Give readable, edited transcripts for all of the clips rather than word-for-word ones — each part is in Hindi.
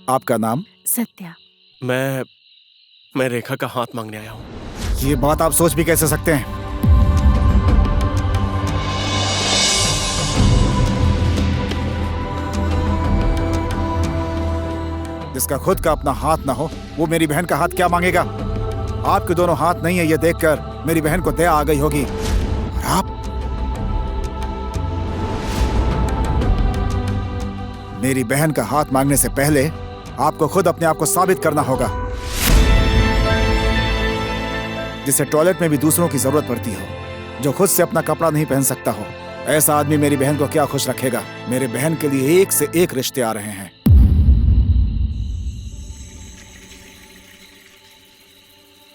आपका नाम? सत्या। मैं रेखा का हाथ मांगने आया हूँ। ये बात आप सोच भी कैसे सकते हैं? जिसका खुद का अपना हाथ ना हो वो मेरी बहन का हाथ क्या मांगेगा? आपके दोनों हाथ नहीं है ये देखकर मेरी बहन को दया आ गई होगी। और आप मेरी बहन का हाथ मांगने से पहले आपको खुद अपने आप को साबित करना होगा। जिसे टॉयलेट में भी दूसरों की जरूरत पड़ती हो, जो खुद से अपना कपड़ा नहीं पहन सकता हो, ऐसा आदमी मेरी बहन को क्या खुश रखेगा? मेरे बहन के लिए एक से एक रिश्ते आ रहे हैं।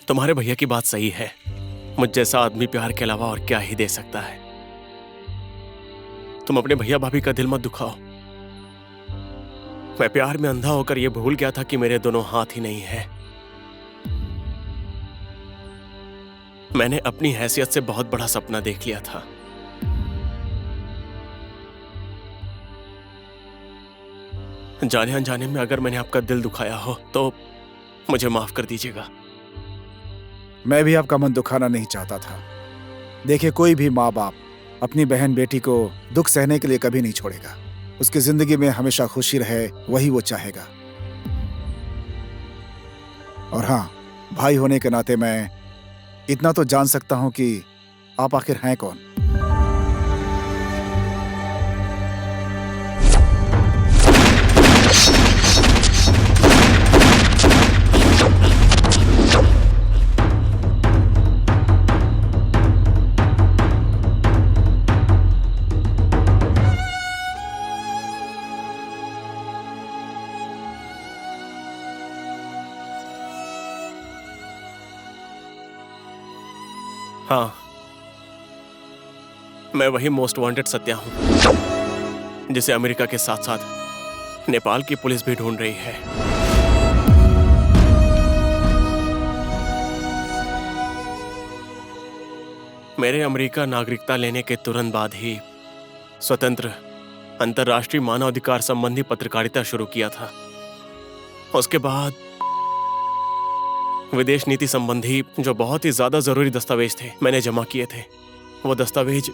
तुम्हारे भैया की बात सही है। मुझ जैसा आदमी प्यार के अलावा और क्या ही दे सकता है। तुम अपने भैया भाभी का दिल मत दुखाओ। मैं प्यार में अंधा होकर यह भूल गया था कि मेरे दोनों हाथ ही नहीं है। मैंने अपनी हैसियत से बहुत बड़ा सपना देख लिया था। जाने अनजाने में अगर मैंने आपका दिल दुखाया हो तो मुझे माफ कर दीजिएगा। मैं भी आपका मन दुखाना नहीं चाहता था। देखिए, कोई भी माँ बाप अपनी बहन बेटी को दुख सहने के लिए कभी नहीं छोड़ेगा। उसकी जिंदगी में हमेशा खुशी रहे वही वो चाहेगा। और हाँ, भाई होने के नाते मैं इतना तो जान सकता हूं कि आप आखिर हैं कौन। हाँ, मैं वही मोस्ट वांटेड सत्या हूं जिसे अमेरिका के साथ साथ नेपाल की पुलिस भी ढूंढ रही है। मेरे अमेरिका नागरिकता लेने के तुरंत बाद ही स्वतंत्र अंतर्राष्ट्रीय मानवाधिकार संबंधी पत्रकारिता शुरू किया था। उसके बाद विदेश नीति संबंधी जो बहुत ही ज्यादा जरूरी दस्तावेज थे मैंने जमा किए थे। वो दस्तावेज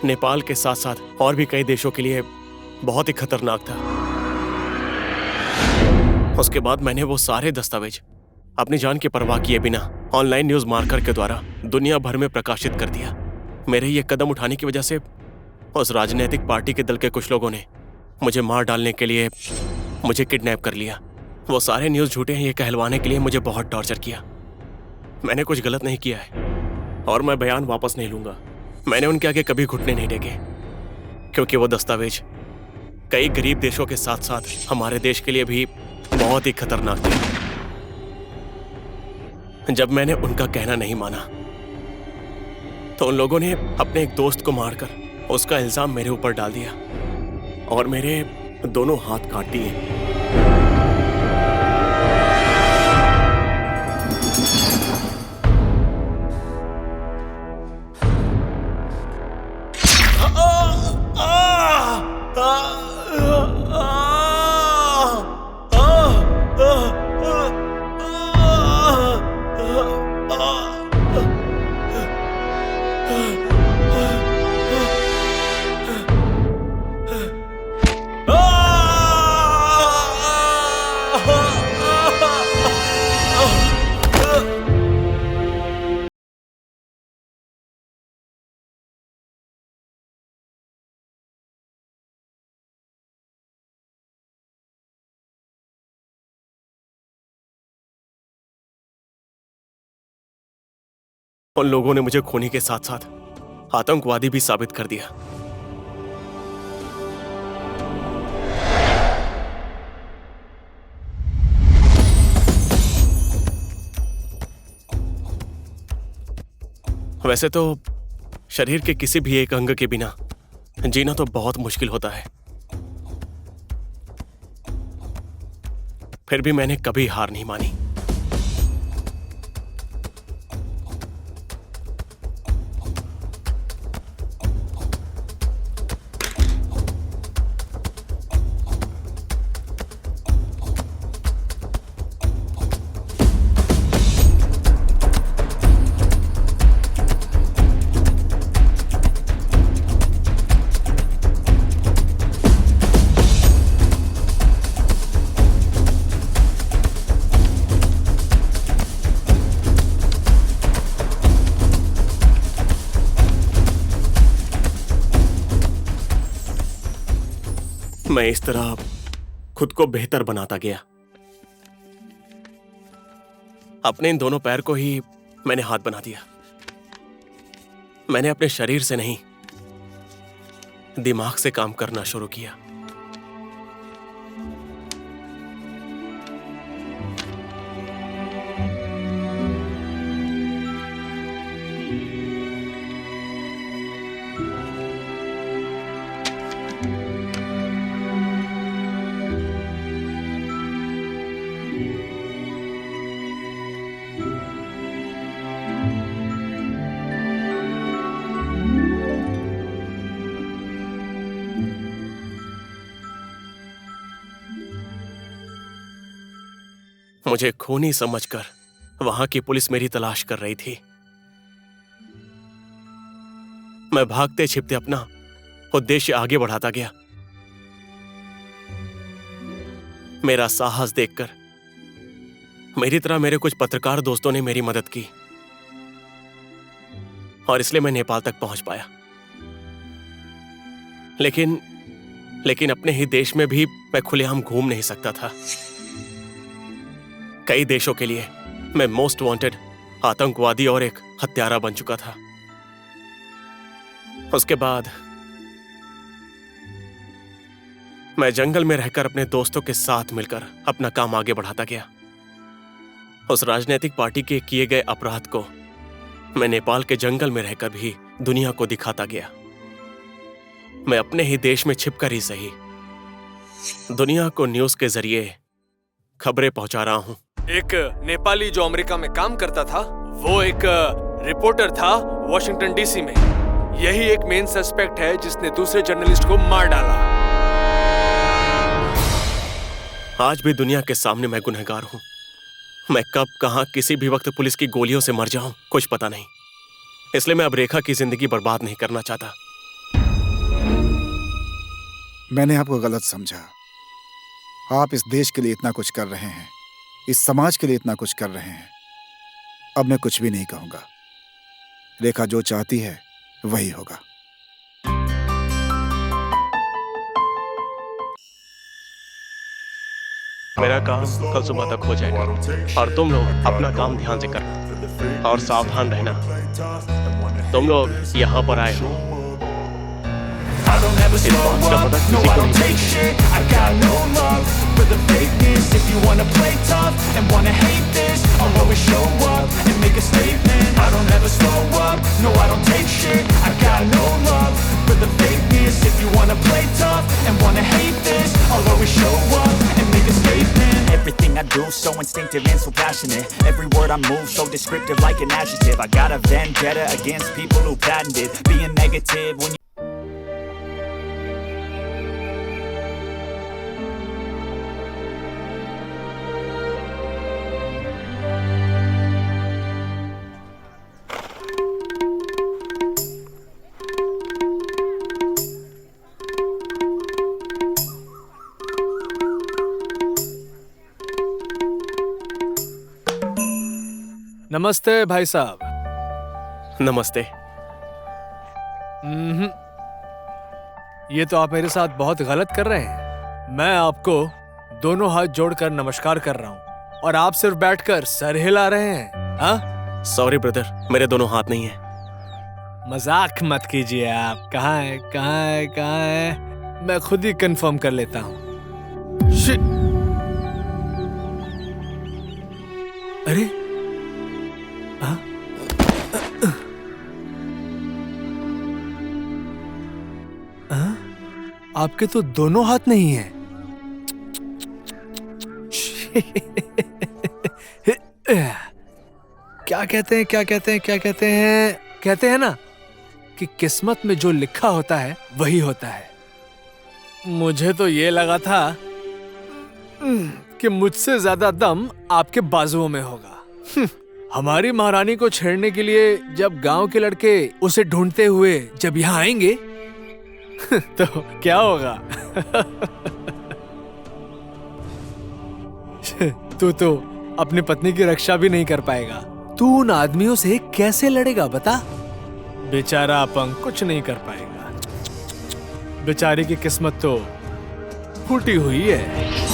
नेपाल के साथ साथ और भी कई देशों के लिए बहुत ही खतरनाक था। उसके बाद मैंने वो सारे दस्तावेज अपनी जान की परवाह किए बिना ऑनलाइन न्यूज मार्कर के द्वारा दुनिया भर में प्रकाशित कर दिया। मेरे ये कदम उठाने की वजह से उस राजनीतिक पार्टी के दल के कुछ लोगों ने मुझे मार डालने के लिए मुझे किडनैप कर लिया। वो सारे न्यूज झूठे हैं ये कहलवाने के लिए मुझे बहुत टॉर्चर किया। मैंने कुछ गलत नहीं किया है और मैं बयान वापस नहीं लूंगा। मैंने उनके आगे कभी घुटने नहीं टेके, क्योंकि वो दस्तावेज कई गरीब देशों के साथ साथ हमारे देश के लिए भी बहुत ही खतरनाक थे। जब मैंने उनका कहना नहीं माना तो उन लोगों ने अपने एक दोस्त को मारकर उसका इल्जाम मेरे ऊपर डाल दिया और मेरे दोनों हाथ काट दिए। उन लोगों ने मुझे खूनी के साथ साथ आतंकवादी भी साबित कर दिया। वैसे तो शरीर के किसी भी एक अंग के बिना जीना तो बहुत मुश्किल होता है, फिर भी मैंने कभी हार नहीं मानी। मैं इस तरह खुद को बेहतर बनाता गया। अपने इन दोनों पैर को ही मैंने हाथ बना दिया। मैंने अपने शरीर से नहीं, दिमाग से काम करना शुरू किया। मुझे खूनी समझकर वहां की पुलिस मेरी तलाश कर रही थी। मैं भागते छिपते अपना उद्देश्य आगे बढ़ाता गया। मेरा साहस देखकर मेरी तरह मेरे कुछ पत्रकार दोस्तों ने मेरी मदद की और इसलिए मैं नेपाल तक पहुंच पाया। लेकिन अपने ही देश में भी मैं खुलेआम घूम नहीं सकता था। कई देशों के लिए मैं मोस्ट वांटेड आतंकवादी और एक हत्यारा बन चुका था। उसके बाद मैं जंगल में रहकर अपने दोस्तों के साथ मिलकर अपना काम आगे बढ़ाता गया। उस राजनीतिक पार्टी के किए गए अपराध को मैं नेपाल के जंगल में रहकर भी दुनिया को दिखाता गया। मैं अपने ही देश में छिपकर ही सही दुनिया को न्यूज के जरिए खबरें पहुंचा रहा हूं। एक नेपाली जो अमेरिका में काम करता था, वो एक रिपोर्टर था वॉशिंगटन डीसी में। यही एक मेन सस्पेक्ट है जिसने दूसरे जर्नलिस्ट को मार डाला। आज भी दुनिया के सामने मैं गुनहगार हूं। मैं कब कहां किसी भी वक्त पुलिस की गोलियों से मर जाऊं कुछ पता नहीं। इसलिए मैं अब रेखा की जिंदगी बर्बाद नहीं करना चाहता। मैंने आपको गलत समझा। आप इस देश के लिए इतना कुछ कर रहे हैं, इस समाज के लिए इतना कुछ कर रहे हैं। अब मैं कुछ भी नहीं कहूंगा। रेखा जो चाहती है वही होगा। मेरा काम कल सुबह तक हो जाएगा और तुम लोग अपना काम ध्यान से करना और सावधान रहना। तुम लोग यहाँ पर आए हो, I don't ever slow up, no I don't take shit. I got no love for the fakeness. If you wanna play tough and wanna hate this, I'll always show up and make a statement. I don't ever slow up, no I don't take shit. I got no love for the fakeness. If you wanna play tough and wanna hate this, I'll always show up and make a statement. Everything I do so instinctive and so passionate. Every word I move so descriptive like an adjective. I got a vendetta against people who patented being negative when you नमस्ते भाई साहब। नमस्ते। ये तो आप मेरे साथ बहुत गलत कर रहे हैं। मैं आपको दोनों हाथ जोड़कर नमस्कार कर रहा हूँ और आप सिर्फ बैठकर सर हिला रहे हैं। हाँ? सॉरी ब्रदर, मेरे दोनों हाथ नहीं है। मजाक मत कीजिए आप। कहाँ है, कहाँ है, कहाँ है? मैं खुद ही कंफर्म कर लेता हूँ। अरे आपके तो दोनों हाथ नहीं हैं। क्या कहते हैं, क्या कहते हैं, क्या कहते हैं? कहते हैं ना कि किस्मत में जो लिखा होता है वही होता है। मुझे तो ये लगा था कि मुझसे ज्यादा दम आपके बाजुओं में होगा। हमारी महारानी को छेड़ने के लिए जब गांव के लड़के उसे ढूंढते हुए जब यहाँ आएंगे तो क्या होगा? तू तो अपनी पत्नी की रक्षा भी नहीं कर पाएगा। तू उन आदमियों से कैसे लड़ेगा बता? बेचारा अपंग कुछ नहीं कर पाएगा। बेचारे की किस्मत तो फूटी हुई है।